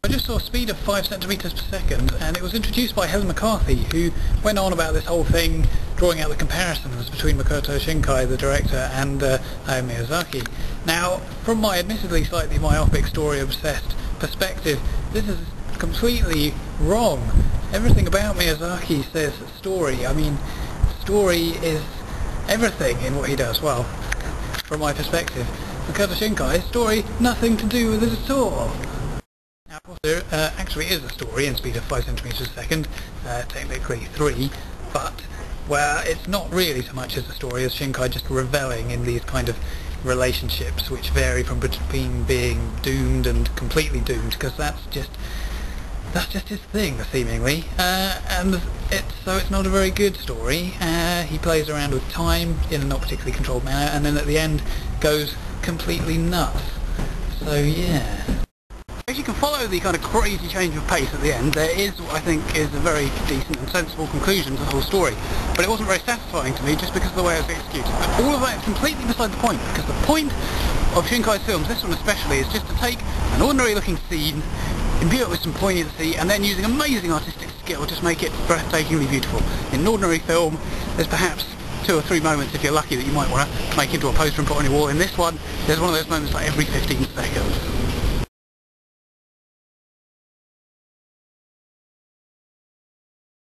I just saw a speed of 5 centimeters per second, and it was introduced by Helen McCarthy, who went on about this whole thing, drawing out the comparisons between Makoto Shinkai, the director, and Hayao Miyazaki. Now, from my admittedly slightly myopic, story-obsessed perspective, this is completely wrong. Everything about Miyazaki says story. I mean, story is everything in what he does. Well, from my perspective. Makoto Shinkai, story, nothing to do with it at all. Now, of course, there actually is a story in speed of 5 centimeters a second, technically 3, but well, it's not really so much as a story as Shinkai just reveling in these kind of relationships which vary from between being doomed and completely doomed, because that's just his thing, seemingly, and so it's not a very good story. He plays around with time in a not particularly controlled manner, and then at the end goes completely nuts. So yeah. If you can follow the kind of crazy change of pace at the end, there is what I think is a very decent and sensible conclusion to the whole story. But it wasn't very satisfying to me just because of the way it was executed. But all of that is completely beside the point, because the point of Shinkai's films, this one especially, is just to take an ordinary looking scene, imbue it with some poignancy, and then using amazing artistic skill just make it breathtakingly beautiful. In an ordinary film, there's perhaps 2 or 3 moments, if you're lucky, that you might want to make into a poster and put on your wall. In this one, there's one of those moments like every 15 seconds.